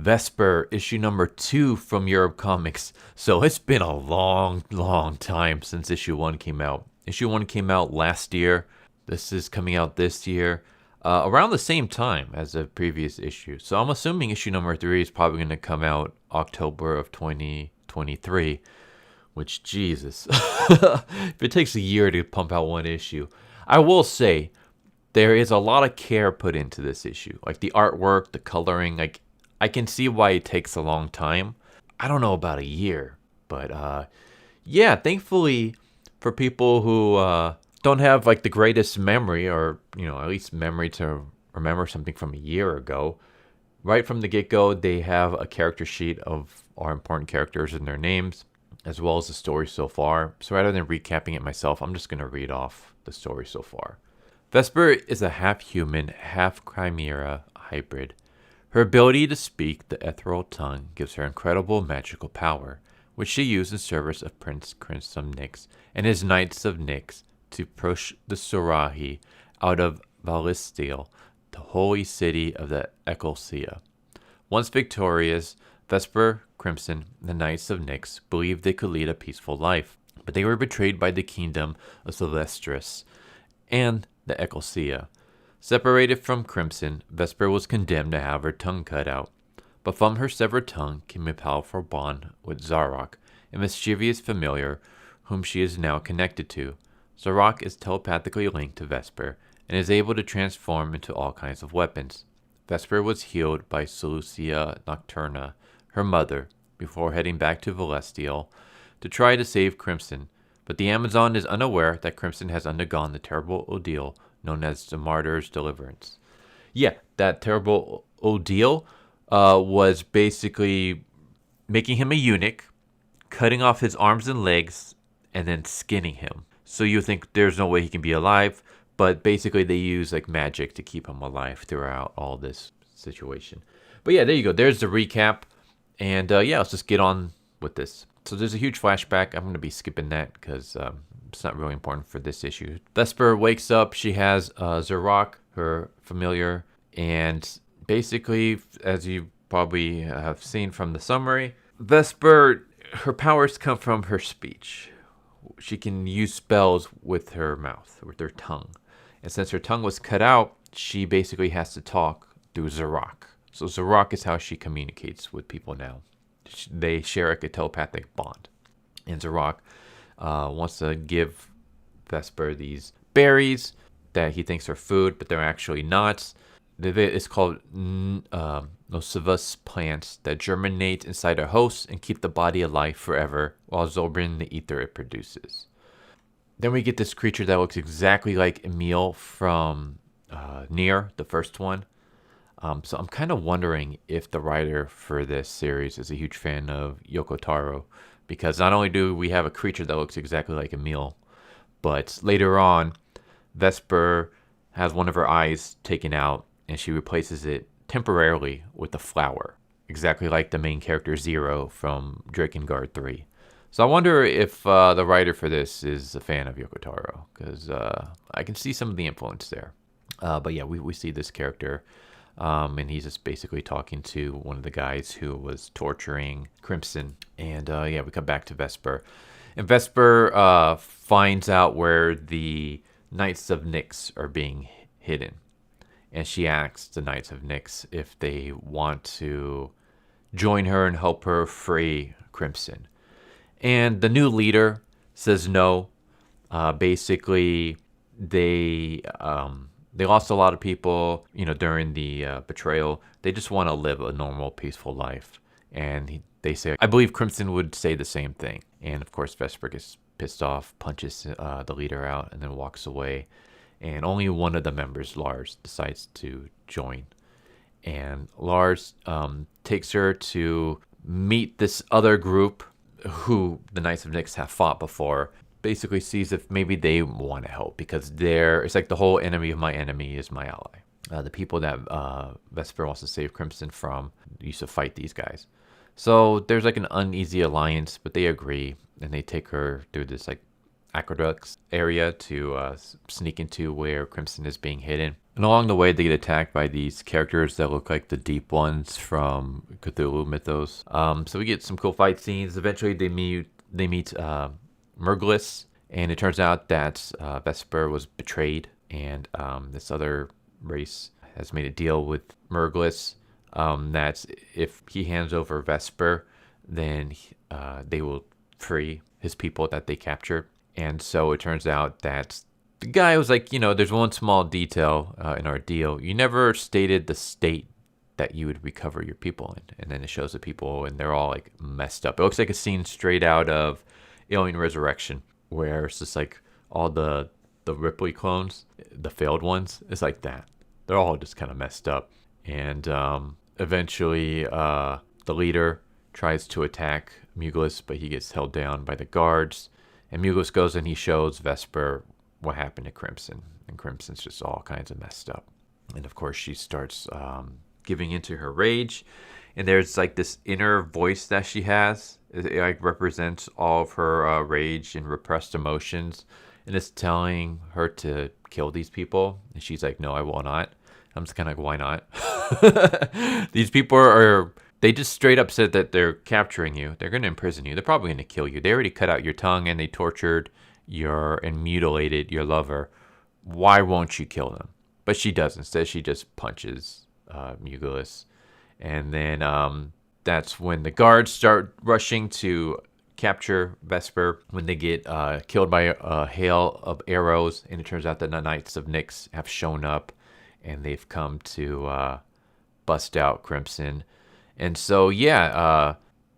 Vesper, issue number 2 from Europe Comics. So it's been a long time since issue 1 came out. Issue 1 came out last year. This is coming out this year, around the same time as the previous issue. So I'm assuming issue number 3 is probably going to come out October of 2023, which, Jesus, if it takes a year to pump out one issue. I will say, there is a lot of care put into this issue. Like the artwork, the coloring, like I can see why it takes a long time. I don't know about a year, but yeah, thankfully for people who don't have like the greatest memory, or at least memory to remember something from a year ago, right from the get-go, they have a character sheet of our important characters and their names, as well as the story so far. So rather than recapping it myself, I'm just going to read off the story so far. Vesper is a half-human, half-chimera hybrid. Her ability to speak the ethereal tongue gives her incredible magical power, which she used in service of Prince Crimson Nyx and his Knights of Nyx to push the Surahi out of Valistil, the holy city of the Ekklesia. Once victorious, Vesper, Crimson, and the Knights of Nyx believed they could lead a peaceful life, but they were betrayed by the kingdom of Celestris and the Ekklesia. Separated from Crimson, Vesper was condemned to have her tongue cut out, but from her severed tongue came a powerful bond with Zarok, a mischievous familiar whom she is now connected to. Zarok is telepathically linked to Vesper and is able to transform into all kinds of weapons. Vesper was healed by Seleucia Nocturna, her mother, before heading back to Celestial to try to save Crimson, but the Amazon is unaware that Crimson has undergone the terrible ordeal known as the Martyr's Deliverance. Yeah, that terrible ordeal was basically making him a eunuch, cutting off his arms and legs, and then skinning him. So you think there's no way he can be alive, but basically they use like magic to keep him alive throughout all this situation. But yeah, there you go. There's the recap. And yeah, let's just get on with this. So there's a huge flashback. I'm going to be skipping that because it's not really important for this issue. Vesper wakes up. She has Zarok, her familiar. And basically, as you probably have seen from the summary, Vesper, her powers come from her speech. She can use spells with her mouth, with her tongue. And since her tongue was cut out, she basically has to talk through Zarok. So Zarok is how she communicates with people now. They share a telepathic bond. And Zarok wants to give Vesper these berries that he thinks are food, but they're actually not. It's called nocivus plants that germinate inside a host and keep the body alive forever while absorbing the ether it produces. Then we get this creature that looks exactly like Emil from Nier, the first one. So I'm kind of wondering if the writer for this series is a huge fan of Yoko Taro, because not only do we have a creature that looks exactly like Emil, but later on, Vesper has one of her eyes taken out and she replaces it temporarily with a flower, exactly like the main character Zero from Drakengard 3. So I wonder if the writer for this is a fan of Yoko Taro, because I can see some of the influence there. But yeah, we see this character. And he's just basically talking to one of the guys who was torturing Crimson. And yeah, we come back to Vesper. And Vesper finds out where the Knights of Nyx are being hidden. And she asks the Knights of Nyx if they want to join her and help her free Crimson. And the new leader says no. Basically, they lost a lot of people, during the betrayal. They just want to live a normal, peaceful life. And they say, I believe Crimson would say the same thing. And of course, Vesper gets pissed off, punches the leader out, and then walks away. And only one of the members, Lars, decides to join. And Lars takes her to meet this other group who the Knights of Nyx have fought before. Basically sees if maybe they want to help, because it's like the whole enemy of my enemy is my ally. The people that Vesper wants to save Crimson from used to fight these guys. So there's like an uneasy alliance, but they agree, and they take her through this like aqueducts area to sneak into where Crimson is being hidden. And along the way, they get attacked by these characters that look like the deep ones from Cthulhu mythos. So we get some cool fight scenes. Eventually, they meet Murglis, and it turns out that Vesper was betrayed, and this other race has made a deal with Murglis that if he hands over Vesper, then they will free his people that they captured. And so it turns out that the guy was like, there's one small detail in our deal. You never stated the state that you would recover your people in. And then it shows the people, and they're all like messed up. It looks like a scene straight out of Alien Resurrection, where it's just like all the Ripley clones, the failed ones. It's like that. They're all just kind of messed up. And eventually, the leader tries to attack Muglis, but he gets held down by the guards. And Muglis goes and he shows Vesper what happened to Crimson. And Crimson's just all kinds of messed up. And of course, she starts giving into her rage. And there's like this inner voice that she has. It like represents all of her rage and repressed emotions. And it's telling her to kill these people. And she's like, no, I will not. I'm just kind of like, why not? These people they just straight up said that they're capturing you. They're going to imprison you. They're probably going to kill you. They already cut out your tongue and they tortured and mutilated your lover. Why won't you kill them? But she does. Instead, she just punches Muglis. And then that's when the guards start rushing to capture Vesper, when they get killed by a hail of arrows. And it turns out that the Knights of Nyx have shown up, and they've come to bust out Crimson. And so,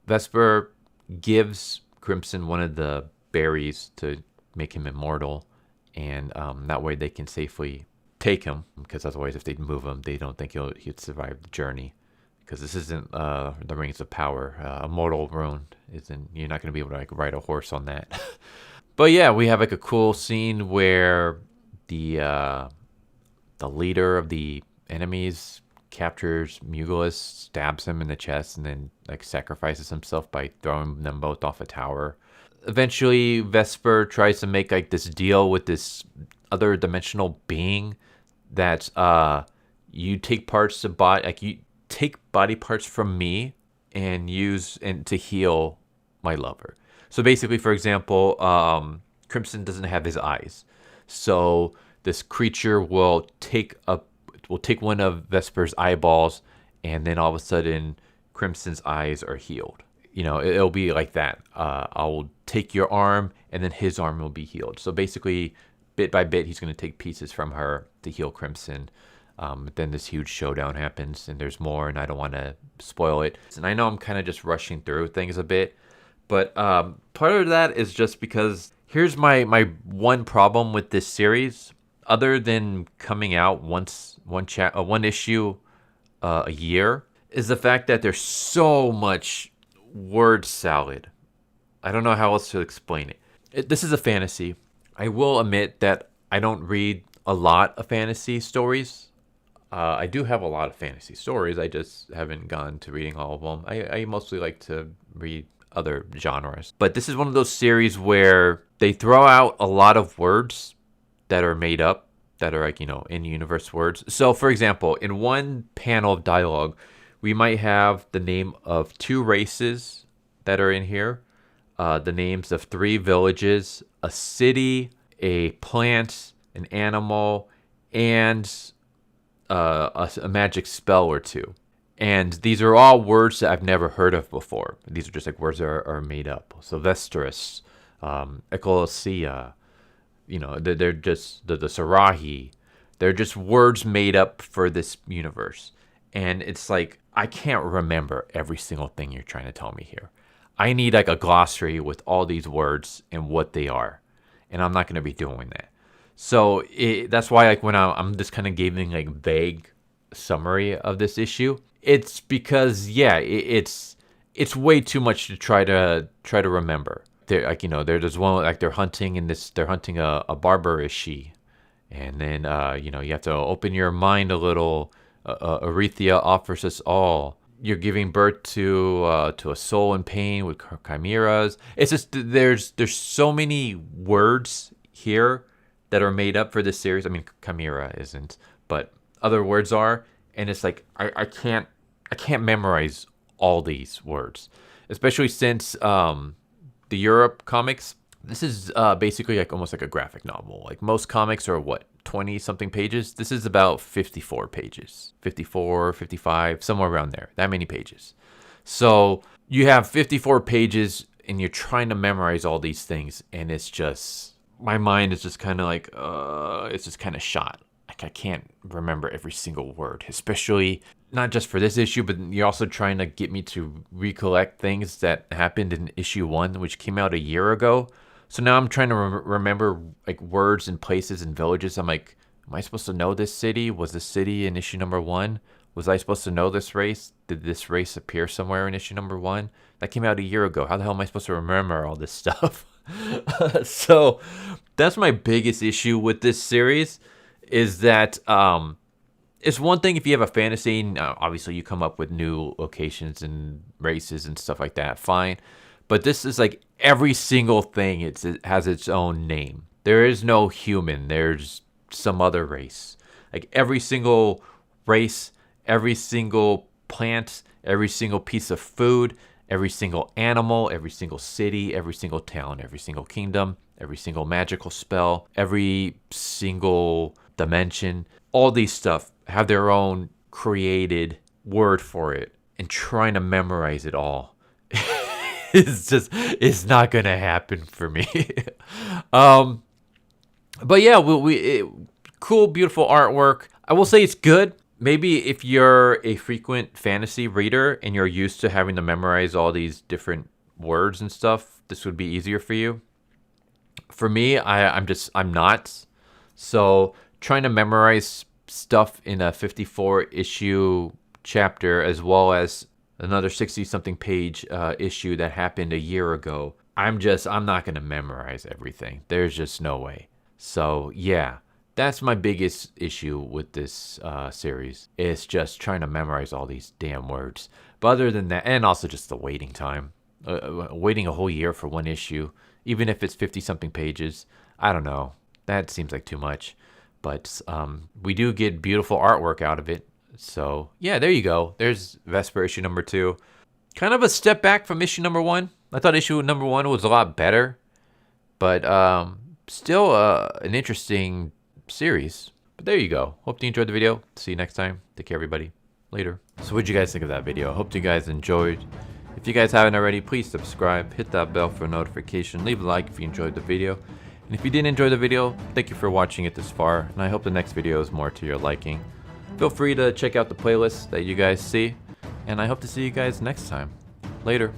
Vesper gives Crimson one of the berries to make him immortal. And that way they can safely take him, because otherwise if they move him, they don't think he'd survive the journey. Because this isn't the Rings of Power. A mortal rune isn't. You're not going to be able to like ride a horse on that. But yeah, we have like a cool scene where the leader of the enemies captures Muglis, stabs him in the chest, and then like sacrifices himself by throwing them both off a tower. Eventually, Vesper tries to make like this deal with this other dimensional being that you take parts of you take body parts from me and use to heal my lover. So basically, for example, Crimson doesn't have his eyes, so this creature will take one of Vesper's eyeballs, and then all of a sudden, Crimson's eyes are healed. It'll be like that. I'll take your arm, and then his arm will be healed. So basically, bit by bit, he's going to take pieces from her to heal Crimson. Then this huge showdown happens, and there's more, and I don't want to spoil it. And I know I'm kind of just rushing through things a bit, but part of that is just because here's my one problem with this series. Other than coming out one issue a year, is the fact that there's so much word salad. I don't know how else to explain it. This is a fantasy. I will admit that I don't read a lot of fantasy stories. I do have a lot of fantasy stories. I just haven't gone to reading all of them. I mostly like to read other genres. But this is one of those series where they throw out a lot of words that are made up, that are like, in-universe words. So, for example, in one panel of dialogue, we might have the name of 2 races that are in here, the names of 3 villages, a city, a plant, an animal, and a magic spell or 2. And these are all words that I've never heard of before. These are just like words that are made up. So Vesperus, Ekklesia, they're just the Sarahi. They're just words made up for this universe. And it's like, I can't remember every single thing you're trying to tell me here. I need like a glossary with all these words and what they are. And I'm not going to be doing that. So that's why like when I'm just kind of giving like vague summary of this issue, it's because it's way too much to try to remember. They're like, there's one like they're hunting a Barbarishi, and then you have to open your mind a little. Arethea offers us all. You're giving birth to a soul in pain with chimeras. It's just there's so many words here that are made up for this series. I mean, chimera isn't, but other words are, and it's like I can't memorize all these words, especially since the Europe comics. This is basically like almost like a graphic novel. Like most comics are what, 20 something pages. This is about 54 pages, 54, 55, somewhere around there, that many pages. So you have 54 pages and you're trying to memorize all these things, and it's just, my mind is just kind of like, it's just kind of shot. Like I can't remember every single word, especially not just for this issue, but you're also trying to get me to recollect things that happened in issue 1, which came out a year ago. So now I'm trying to remember like words and places and villages. I'm like, am I supposed to know this city? Was this city in issue number 1? Was I supposed to know this race? Did this race appear somewhere in issue number 1? That came out a year ago. How the hell am I supposed to remember all this stuff? So that's my biggest issue with this series, is that it's one thing if you have a fantasy, and obviously you come up with new locations and races and stuff like that, fine. But this is like every single thing, it has its own name. There is no human. There's some other race. Like every single race, every single plant, every single piece of food, every single animal, every single city, every single town, every single kingdom, every single magical spell, every single dimension, all these stuff have their own created word for it, and trying to memorize it all it's not gonna happen for me. But yeah, cool, beautiful artwork. I will say it's good. Maybe if you're a frequent fantasy reader and you're used to having to memorize all these different words and stuff, this would be easier for you. For me, I'm not. So trying to memorize stuff in a 54 issue chapter, as well as another 60 something page issue that happened a year ago, I'm not going to memorize everything. There's just no way. So yeah, that's my biggest issue with this series. It's just trying to memorize all these damn words. But other than that, and also just the waiting time, waiting a whole year for one issue, even if it's 50 something pages, I don't know. That seems like too much. But we do get beautiful artwork out of it. So yeah, there you go. There's Vesper issue number 2. Kind of a step back from issue number 1. I thought issue number 1 was a lot better, but still an interesting series. But there you go. Hope you enjoyed the video. See you next time. Take care, everybody. Later. So what'd you guys think of that video? I hope you guys enjoyed. If you guys haven't already, please subscribe, hit that bell for a notification, leave a like if you enjoyed the video. And if you didn't enjoy the video, thank you for watching it this far, and I hope the next video is more to your liking. Feel free to check out the playlists that you guys see, and I hope to see you guys next time. Later.